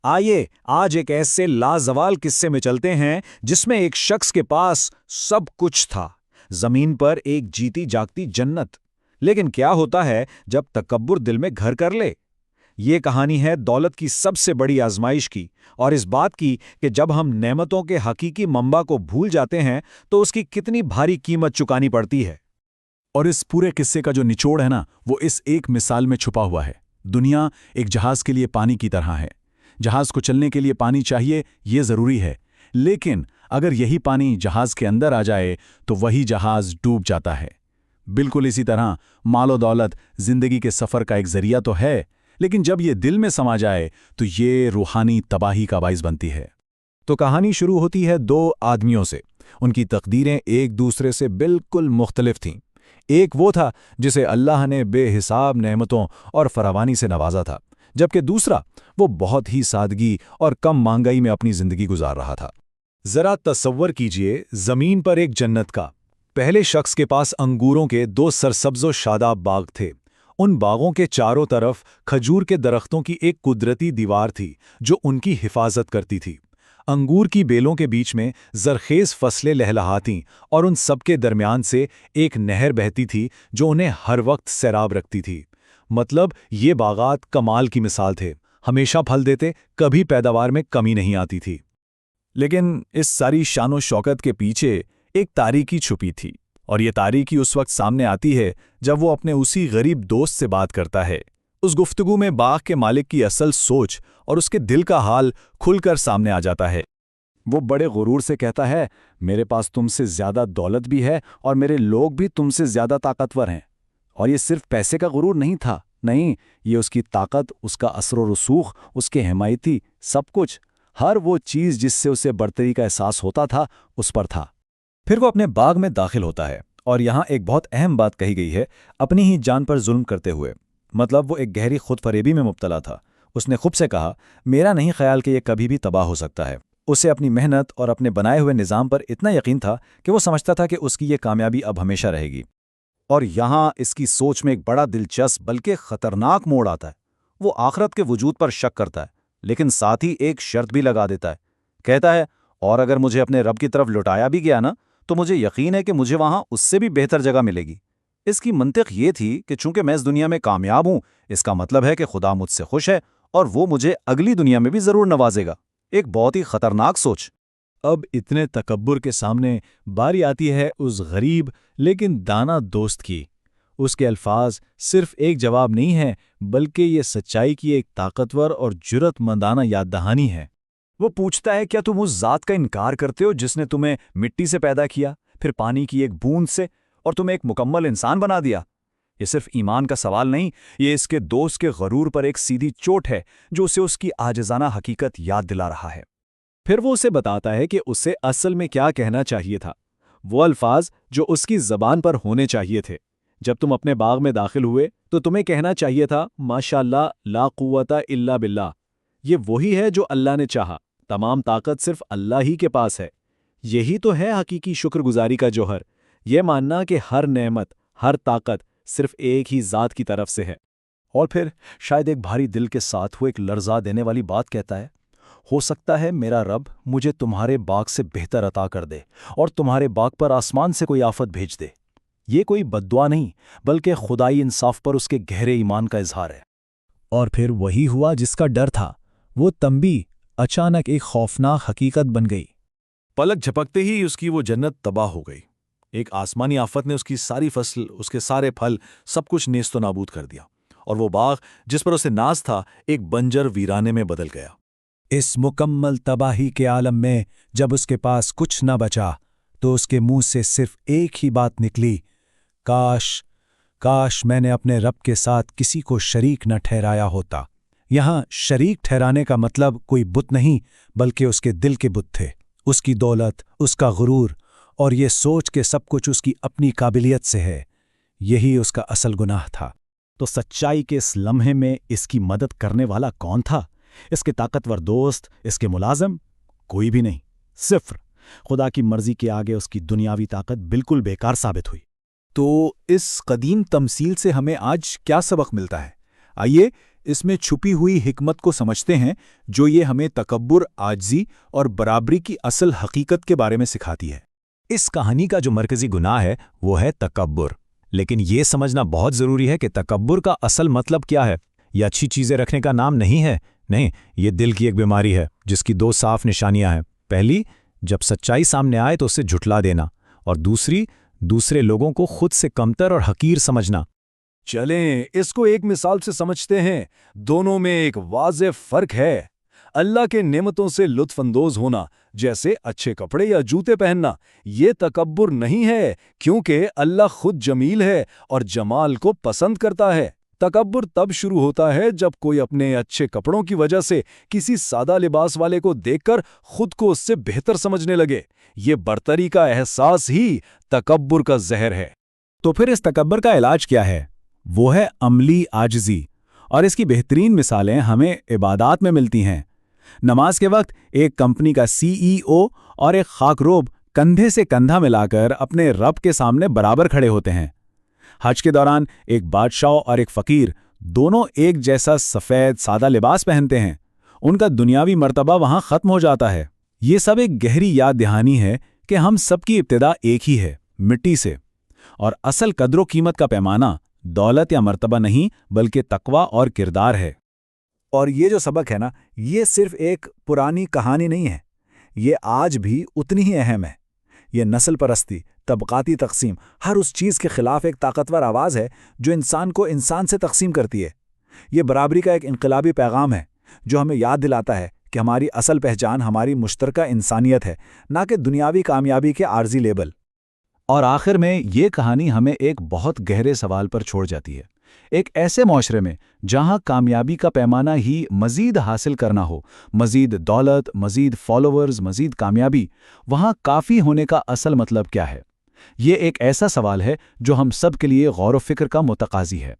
آئیے آج ایک ایسے لازوال قصے میں چلتے ہیں جس میں ایک شخص کے پاس سب کچھ تھا، زمین پر ایک جیتی جاگتی جنت۔ لیکن کیا ہوتا ہے جب تکبر دل میں گھر کر لے؟ یہ کہانی ہے دولت کی سب سے بڑی آزمائش کی، اور اس بات کی کہ جب ہم نعمتوں کے حقیقی منبع کو بھول جاتے ہیں تو اس کی کتنی بھاری قیمت چکانی پڑتی ہے۔ اور اس پورے قصے کا جو نچوڑ ہے نا، وہ اس ایک مثال میں چھپا ہوا ہے۔ دنیا ایک جہاز کے لیے پانی کی طرح ہے۔ جہاز کو چلنے کے لیے پانی چاہیے، یہ ضروری ہے، لیکن اگر یہی پانی جہاز کے اندر آ جائے تو وہی جہاز ڈوب جاتا ہے۔ بالکل اسی طرح مال و دولت زندگی کے سفر کا ایک ذریعہ تو ہے، لیکن جب یہ دل میں سما جائے تو یہ روحانی تباہی کا باعث بنتی ہے۔ تو کہانی شروع ہوتی ہے دو آدمیوں سے۔ ان کی تقدیریں ایک دوسرے سے بالکل مختلف تھیں۔ ایک وہ تھا جسے اللہ نے بے حساب نعمتوں اور فراوانی سے نوازا تھا، جبکہ دوسرا وہ بہت ہی سادگی اور کم مہنگائی میں اپنی زندگی گزار رہا تھا۔ ذرا تصور کیجئے زمین پر ایک جنت کا۔ پہلے شخص کے پاس انگوروں کے دو سرسبز و شاداب باغ تھے۔ ان باغوں کے چاروں طرف کھجور کے درختوں کی ایک قدرتی دیوار تھی جو ان کی حفاظت کرتی تھی۔ انگور کی بیلوں کے بیچ میں زرخیز فصلیں لہلہاتیں، اور ان سب کے درمیان سے ایک نہر بہتی تھی جو انہیں ہر وقت سیراب رکھتی تھی۔ مطلب یہ باغات کمال کی مثال تھے، ہمیشہ پھل دیتے، کبھی پیداوار میں کمی نہیں آتی تھی۔ لیکن اس ساری شان و شوکت کے پیچھے ایک تاریکی چھپی تھی، اور یہ تاریکی اس وقت سامنے آتی ہے جب وہ اپنے اسی غریب دوست سے بات کرتا ہے۔ اس گفتگو میں باغ کے مالک کی اصل سوچ اور اس کے دل کا حال کھل کر سامنے آ جاتا ہے۔ وہ بڑے غرور سے کہتا ہے، میرے پاس تم سے زیادہ دولت بھی ہے اور میرے لوگ بھی تم سے زیادہ طاقتور ہیں۔ اور یہ صرف پیسے کا غرور نہیں تھا، نہیں، یہ اس کی طاقت، اس کا اثر و رسوخ، اس کے حمایتی، سب کچھ، ہر وہ چیز جس سے اسے برتری کا احساس ہوتا تھا اس پر تھا۔ پھر وہ اپنے باغ میں داخل ہوتا ہے، اور یہاں ایک بہت اہم بات کہی گئی ہے، اپنی ہی جان پر ظلم کرتے ہوئے۔ مطلب وہ ایک گہری خود فریبی میں مبتلا تھا۔ اس نے خود سے کہا، میرا نہیں خیال کہ یہ کبھی بھی تباہ ہو سکتا ہے۔ اسے اپنی محنت اور اپنے بنائے ہوئے نظام پر اتنا یقین تھا کہ وہ سمجھتا تھا کہ اس کی یہ کامیابی اب ہمیشہ رہے گی۔ اور یہاں اس کی سوچ میں ایک بڑا دلچسپ بلکہ خطرناک موڑ آتا ہے۔ وہ آخرت کے وجود پر شک کرتا ہے، لیکن ساتھ ہی ایک شرط بھی لگا دیتا ہے۔ کہتا ہے، اور اگر مجھے اپنے رب کی طرف لوٹایا بھی گیا نا، تو مجھے یقین ہے کہ مجھے وہاں اس سے بھی بہتر جگہ ملے گی۔ اس کی منطق یہ تھی کہ چونکہ میں اس دنیا میں کامیاب ہوں، اس کا مطلب ہے کہ خدا مجھ سے خوش ہے اور وہ مجھے اگلی دنیا میں بھی ضرور نوازے گا۔ ایک بہت ہی خطرناک سوچ۔ اب اتنے تکبر کے سامنے باری آتی ہے اس غریب لیکن دانا دوست کی۔ اس کے الفاظ صرف ایک جواب نہیں ہیں، بلکہ یہ سچائی کی ایک طاقتور اور جرأت مندانہ یاد دہانی ہے۔ وہ پوچھتا ہے، کیا تم اس ذات کا انکار کرتے ہو جس نے تمہیں مٹی سے پیدا کیا، پھر پانی کی ایک بوند سے، اور تمہیں ایک مکمل انسان بنا دیا؟ یہ صرف ایمان کا سوال نہیں، یہ اس کے دوست کے غرور پر ایک سیدھی چوٹ ہے جو اسے اس کی عاجزانہ حقیقت یاد دلا رہا ہے۔ پھر وہ اسے بتاتا ہے کہ اسے اصل میں کیا کہنا چاہیے تھا، وہ الفاظ جو اس کی زبان پر ہونے چاہیے تھے۔ جب تم اپنے باغ میں داخل ہوئے تو تمہیں کہنا چاہیے تھا، ماشاءاللہ لا قوت الا باللہ۔ یہ وہی ہے جو اللہ نے چاہا، تمام طاقت صرف اللہ ہی کے پاس ہے۔ یہی تو ہے حقیقی شکر گزاری کا جوہر، یہ ماننا کہ ہر نعمت، ہر طاقت صرف ایک ہی ذات کی طرف سے ہے۔ اور پھر شاید ایک بھاری دل کے ساتھ وہ ایک لرزا دینے والی بات کہتا ہے، ہو سکتا ہے میرا رب مجھے تمہارے باغ سے بہتر عطا کر دے اور تمہارے باغ پر آسمان سے کوئی آفت بھیج دے۔ یہ کوئی بد دعا نہیں، بلکہ خدائی انصاف پر اس کے گہرے ایمان کا اظہار ہے۔ اور پھر وہی ہوا جس کا ڈر تھا، وہ تنبیہ اچانک ایک خوفناک حقیقت بن گئی۔ پلک جھپکتے ہی اس کی وہ جنت تباہ ہو گئی۔ ایک آسمانی آفت نے اس کی ساری فصل، اس کے سارے پھل، سب کچھ نیست و نابود کر دیا، اور وہ باغ جس پر اسے ناز تھا ایک بنجر ویرانے میں بدل گیا۔ اس مکمل تباہی کے عالم میں جب اس کے پاس کچھ نہ بچا تو اس کے منہ سے صرف ایک ہی بات نکلی، کاش میں نے اپنے رب کے ساتھ کسی کو شریک نہ ٹھہرایا ہوتا۔ یہاں شریک ٹھہرانے کا مطلب کوئی بت نہیں، بلکہ اس کے دل کے بت تھے، اس کی دولت، اس کا غرور، اور یہ سوچ کہ سب کچھ اس کی اپنی قابلیت سے ہے۔ یہی اس کا اصل گناہ تھا۔ تو سچائی کے اس لمحے میں اس کی مدد کرنے والا کون تھا؟ اس کے طاقتور دوست، اس کے ملازم؟ کوئی بھی نہیں، صفر۔ خدا کی مرضی کے آگے اس کی دنیاوی طاقت بالکل بیکار ثابت ہوئی۔ تو اس قدیم تمثیل سے ہمیں آج کیا سبق ملتا ہے؟ آئیے اس میں چھپی ہوئی حکمت کو سمجھتے ہیں جو یہ ہمیں تکبر، عاجزی اور برابری کی اصل حقیقت کے بارے میں سکھاتی ہے۔ اس کہانی کا جو مرکزی گناہ ہے وہ ہے تکبر، لیکن یہ سمجھنا بہت ضروری ہے کہ تکبر کا اصل مطلب کیا ہے۔ یہ اچھی چیزیں رکھنے کا نام نہیں ہے، نہیں، یہ دل کی ایک بیماری ہے جس کی دو صاف نشانیاں ہیں۔ پہلی، جب سچائی سامنے آئے تو اسے جھٹلا دینا، اور دوسری، دوسرے لوگوں کو خود سے کمتر اور حقیر سمجھنا۔ چلیں اس کو ایک مثال سے سمجھتے ہیں۔ دونوں میں ایک واضح فرق ہے۔ اللہ کے نعمتوں سے لطف اندوز ہونا، جیسے اچھے کپڑے یا جوتے پہننا، یہ تکبر نہیں ہے، کیونکہ اللہ خود جمیل ہے اور جمال کو پسند کرتا ہے۔ تکبر تب شروع ہوتا ہے جب کوئی اپنے اچھے کپڑوں کی وجہ سے کسی سادہ لباس والے کو دیکھ کر خود کو اس سے بہتر سمجھنے لگے۔ یہ برتری کا احساس ہی تکبر کا زہر ہے۔ تو پھر اس تکبر کا علاج کیا ہے؟ وہ ہے عملی عاجزی، اور اس کی بہترین مثالیں ہمیں عبادات میں ملتی ہیں۔ نماز کے وقت ایک کمپنی کا CEO اور ایک خاکروب کندھے سے کندھا ملا کر اپنے رب کے سامنے برابر کھڑے ہوتے ہیں۔ حج کے دوران ایک بادشاہ اور ایک فقیر دونوں ایک جیسا سفید سادہ لباس پہنتے ہیں، ان کا دنیاوی مرتبہ وہاں ختم ہو جاتا ہے۔ یہ سب ایک گہری یاد دہانی ہے کہ ہم سب کی ابتدا ایک ہی ہے، مٹی سے، اور اصل قدر و قیمت کا پیمانہ دولت یا مرتبہ نہیں بلکہ تقویٰ اور کردار ہے۔ اور یہ جو سبق ہے نا، یہ صرف ایک پرانی کہانی نہیں ہے، یہ آج بھی اتنی ہی اہم ہے۔ یہ نسل پرستی، طبقاتی تقسیم، ہر اس چیز کے خلاف ایک طاقتور آواز ہے جو انسان کو انسان سے تقسیم کرتی ہے۔ یہ برابری کا ایک انقلابی پیغام ہے جو ہمیں یاد دلاتا ہے کہ ہماری اصل پہچان ہماری مشترکہ انسانیت ہے، نہ کہ دنیاوی کامیابی کے عارضی لیبل۔ اور آخر میں یہ کہانی ہمیں ایک بہت گہرے سوال پر چھوڑ جاتی ہے۔ ایک ایسے معاشرے میں جہاں کامیابی کا پیمانہ ہی مزید حاصل کرنا ہو، مزید دولت، مزید فالوورز، مزید کامیابی، وہاں کافی ہونے کا اصل مطلب کیا ہے؟ یہ ایک ایسا سوال ہے جو ہم سب کے لیے غور و فکر کا متقاضی ہے۔